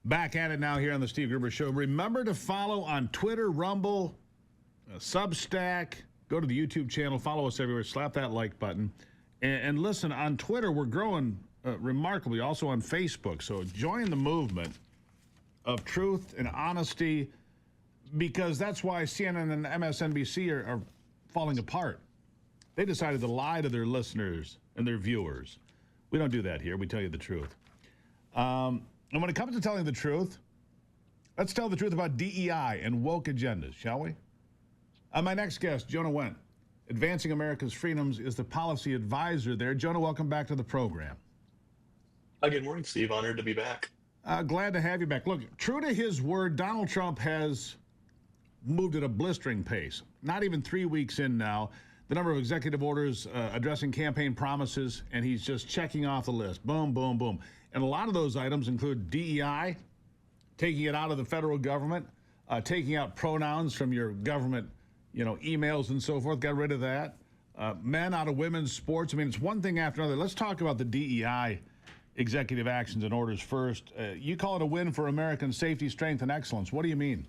Back at it now here on the Steve Gruber Show. Remember to follow on Twitter, Rumble, Substack. Go to the YouTube channel. Follow us everywhere. Slap that like button. And listen, on Twitter, we're growing remarkably. Also on Facebook. So join the movement of truth and honesty, because that's why CNN and MSNBC are falling apart. They decided to lie to their listeners and their viewers. We don't do that here. We tell you the truth. And when it comes to telling the truth, let's tell the truth about DEI and woke agendas, shall we? My next guest, Jonah Wendt, Advancing America's Freedoms, is the policy advisor there. Jonah, welcome back to the program. Good morning, Steve. Honored to be back. Glad to have you back. Look, true to his word, Donald Trump has moved at a blistering pace. Not even 3 weeks in now. The number of executive orders addressing campaign promises, and he's just checking off the list. Boom, boom, boom. And a lot of those items include DEI, taking it out of the federal government, taking out pronouns from your government, emails and so forth. Got rid of that. Men out of women's sports. I mean, it's one thing after another. Let's talk about the DEI executive actions and orders first. You call it a win for American safety, strength, and excellence. What do you mean?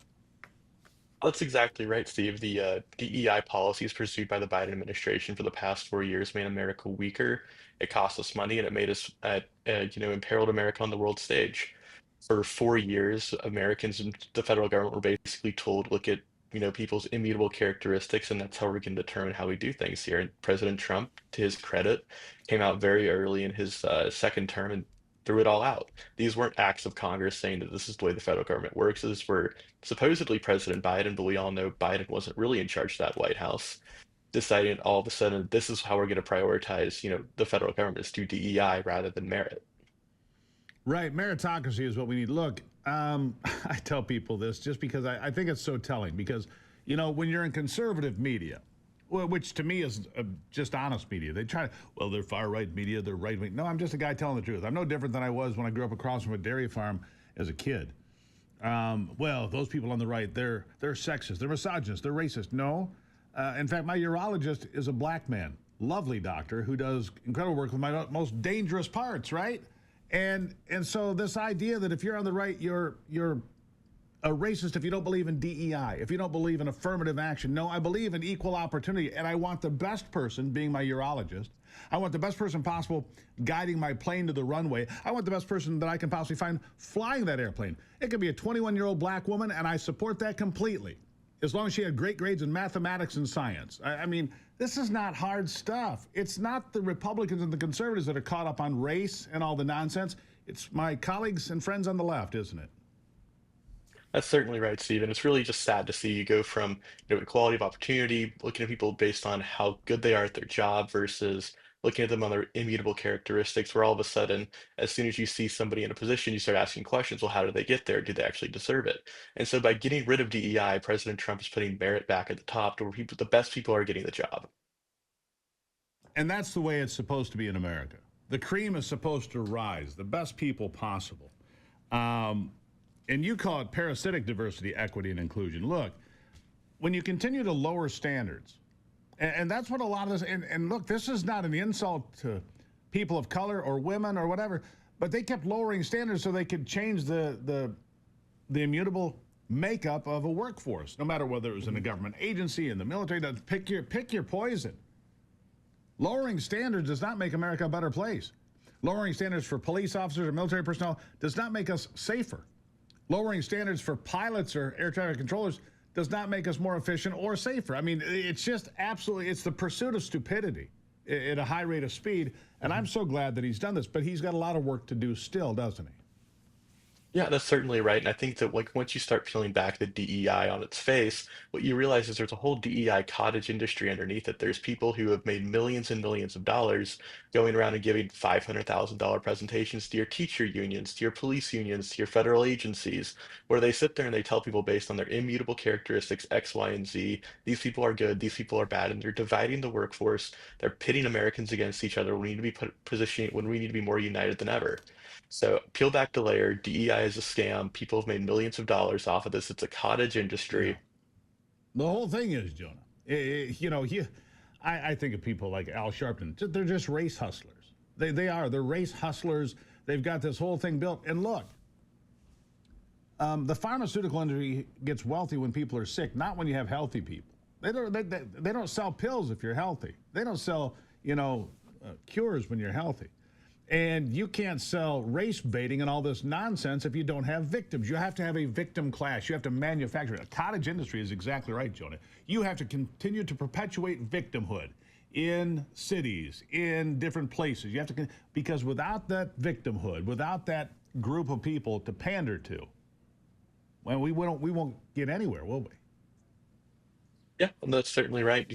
That's exactly right, Steve. The DEI policies pursued by the Biden administration for the past 4 years made America weaker. It cost us money, and it made us, imperiled America on the world stage. For 4 years, Americans and the federal government were basically told, look at, people's immutable characteristics, and that's how we can determine how we do things here. And President Trump, to his credit, came out very early in his second term and threw it all out. These weren't acts of Congress saying that this is the way the federal government works. These were supposedly President Biden, but we all know Biden wasn't really in charge of that White House, deciding all of a sudden this is how we're going to prioritize, the federal government is through DEI rather than merit. Right. Meritocracy is what we need. Look, I tell people this just because I think it's so telling, because, when you're in conservative media, which to me is just honest media, they try to, they're far-right media, they're right-wing. No, I'm just a guy telling the truth. I'm no different than I was when I grew up across from a dairy farm as a kid. Those people on the right, they're sexist, they're misogynist, they're racist. No. In fact, my urologist is a black man, lovely doctor who does incredible work with my most dangerous parts, right? And so this idea that if you're on the right, you're a racist if you don't believe in DEI, if you don't believe in affirmative action. No, I believe in equal opportunity, and I want the best person, being my urologist. I want the best person possible guiding my plane to the runway. I want the best person that I can possibly find flying that airplane. It could be a 21-year-old black woman, and I support that completely, as long as she had great grades in mathematics and science. I mean, this is not hard stuff. It's not the Republicans and the conservatives that are caught up on race and all the nonsense. It's my colleagues and friends on the left, isn't it? That's certainly right, Steve. And it's really just sad to see you go from, equality of opportunity, looking at people based on how good they are at their job versus looking at them on their immutable characteristics, where all of a sudden, as soon as you see somebody in a position, you start asking questions. Well, how did they get there? Do they actually deserve it? And so by getting rid of DEI, President Trump is putting merit back at the top to where the best people are getting the job. And that's the way it's supposed to be in America. The cream is supposed to rise, the best people possible. And you call it parasitic diversity, equity, and inclusion. Look, when you continue to lower standards, and that's what a lot of this, and look, this is not an insult to people of color or women or whatever, but they kept lowering standards so they could change the immutable makeup of a workforce, no matter whether it was in a government agency, in the military. Pick your poison. Lowering standards does not make America a better place. Lowering standards for police officers or military personnel does not make us safer. Lowering standards for pilots or air traffic controllers does not make us more efficient or safer. I mean, it's just absolutely, it's the pursuit of stupidity at a high rate of speed. And I'm so glad that he's done this, but he's got a lot of work to do still, doesn't he? Yeah, that's certainly right. And I think that once you start peeling back the DEI on its face, what you realize is there's a whole DEI cottage industry underneath it. There's people who have made millions and millions of dollars going around and giving $500,000 presentations to your teacher unions, to your police unions, to your federal agencies, where they sit there and they tell people based on their immutable characteristics, X, Y, and Z, these people are good, these people are bad, and they're dividing the workforce. They're pitting Americans against each other. We need to be positioning when we need to be more united than ever. So peel back the layer. DEI is a scam. People have made millions of dollars off of this. It's a cottage industry. Yeah. The whole thing is, Jonah, I think of people like Al Sharpton. They're just race hustlers. They are. They're race hustlers. They've got this whole thing built. And look, The pharmaceutical industry gets wealthy when people are sick, not when you have healthy people. They don't sell pills if you're healthy. They don't sell, cures when you're healthy. And you can't sell race baiting and all this nonsense if you don't have victims. You have to have a victim class. You have to manufacture it. A cottage industry is exactly right, Jonah. You have to continue to perpetuate victimhood in cities, in different places. You have to, because without that victimhood, without that group of people to pander to, well, we won't get anywhere, will we? Yeah, and that's certainly right.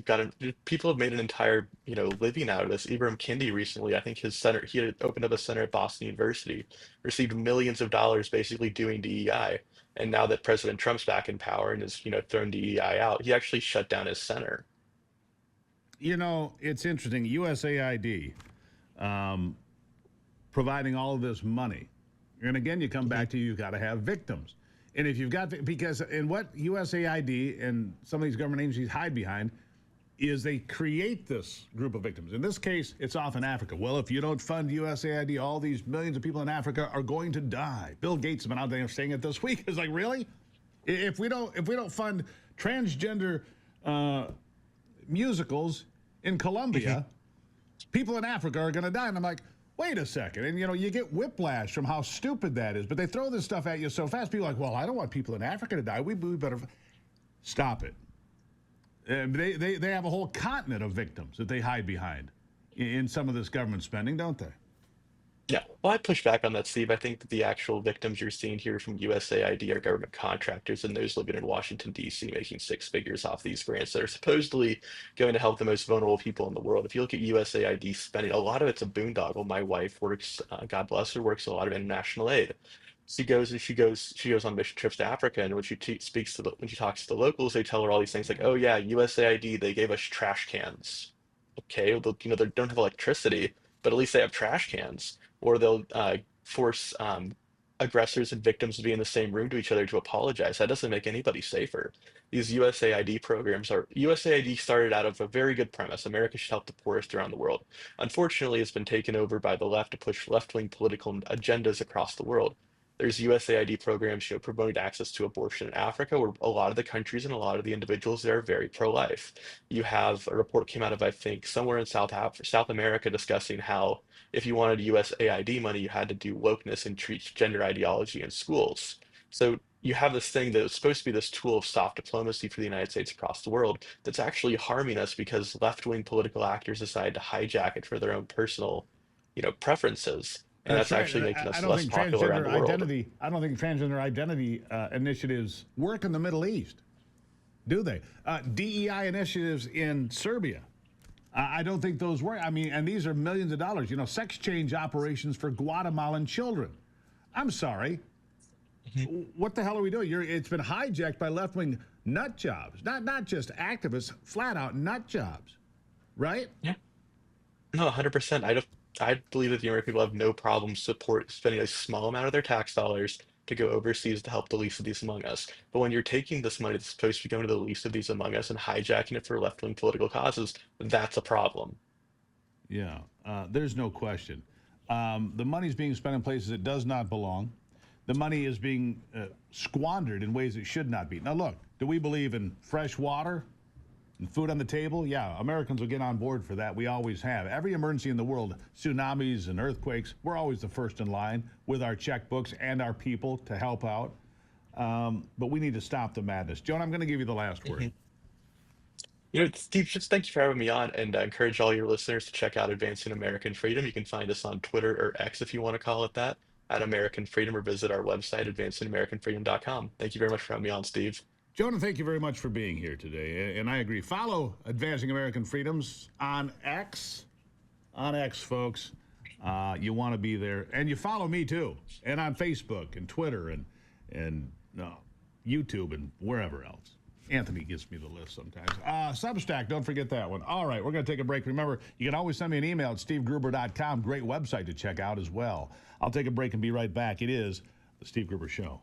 People have made an entire, living out of this. Ibram Kendi recently, I think he had opened up a center at Boston University, received millions of dollars basically doing DEI. And now that President Trump's back in power and has, thrown DEI out, he actually shut down his center. It's interesting. USAID providing all of this money. And again, you come back to you've got to have victims. And if you've got, because in what USAID and some of these government agencies hide behind is they create this group of victims. In this case, it's off in Africa. Well, if you don't fund USAID, all these millions of people in Africa are going to die. Bill Gates has been out there saying it this week. It's like, really? If we don't fund transgender musicals in Colombia, people in Africa are going to die. And I'm like, wait a second. And, you get whiplash from how stupid that is. But they throw this stuff at you so fast. People are like, well, I don't want people in Africa to die. We better stop it. They have a whole continent of victims that they hide behind in some of this government spending, don't they? Yeah, well, I push back on that, Steve. I think that the actual victims you're seeing here from USAID are government contractors and those living in Washington, D.C., making six figures off these grants that are supposedly going to help the most vulnerable people in the world. If you look at USAID spending, a lot of it's a boondoggle. My wife works, God bless her, works a lot of international aid. She goes on mission trips to Africa, and when when she talks to the locals, they tell her all these things like, "Oh yeah, USAID, they gave us trash cans." Okay, well, they don't have electricity, but at least they have trash cans. Or they'll force aggressors and victims to be in the same room to each other to apologize. That doesn't make anybody safer. These USAID started out of a very good premise. America should help the poorest around the world. Unfortunately, it's been taken over by the left to push left-wing political agendas across the world. There's USAID programs, promoting access to abortion in Africa, where a lot of the countries and a lot of the individuals there are very pro-life. You have a report came out of, I think, somewhere in South America discussing how if you wanted USAID money, you had to do wokeness and treat gender ideology in schools. So you have this thing that was supposed to be this tool of soft diplomacy for the United States across the world that's actually harming us because left-wing political actors decide to hijack it for their own personal, preferences. And That's that's right. actually making I us don't less think popular around the world. I don't think transgender identity initiatives work in the Middle East, do they? DEI initiatives in Serbia. I don't think those work. I mean, and these are millions of dollars. Sex change operations for Guatemalan children. I'm sorry. What the hell are we doing? It's been hijacked by left-wing nut jobs, not just activists, flat out nut jobs, right? Yeah. No, 100%. I believe that the American people have no problem spending a small amount of their tax dollars to go overseas to help the least of these among us. But when you're taking this money that's supposed to be going to the least of these among us and hijacking it for left-wing political causes, that's a problem. Yeah, there's no question. The money's being spent in places it does not belong. The money is being squandered in ways it should not be. Now, look, do we believe in fresh water and food on the table? Yeah, Americans will get on board for that. We always have. Every emergency in the world, tsunamis and earthquakes, we're always the first in line with our checkbooks and our people to help out. But we need to stop the madness. Joan, I'm going to give you the last word. Steve, just thank you for having me on, and I encourage all your listeners to check out Advancing American Freedom. You can find us on Twitter or X if you want to call it that, at American Freedom, or visit our website, advancingamericanfreedom.com. Thank you very much for having me on, Steve. Jonah, thank you very much for being here today. And I agree. Follow Advancing American Freedoms on X. On X, folks. You want to be there. And you follow me, too. And on Facebook and Twitter and YouTube and wherever else. Anthony gives me the list sometimes. Substack, don't forget that one. All right, we're going to take a break. Remember, you can always send me an email at stevegruber.com. Great website to check out as well. I'll take a break and be right back. It is The Steve Gruber Show.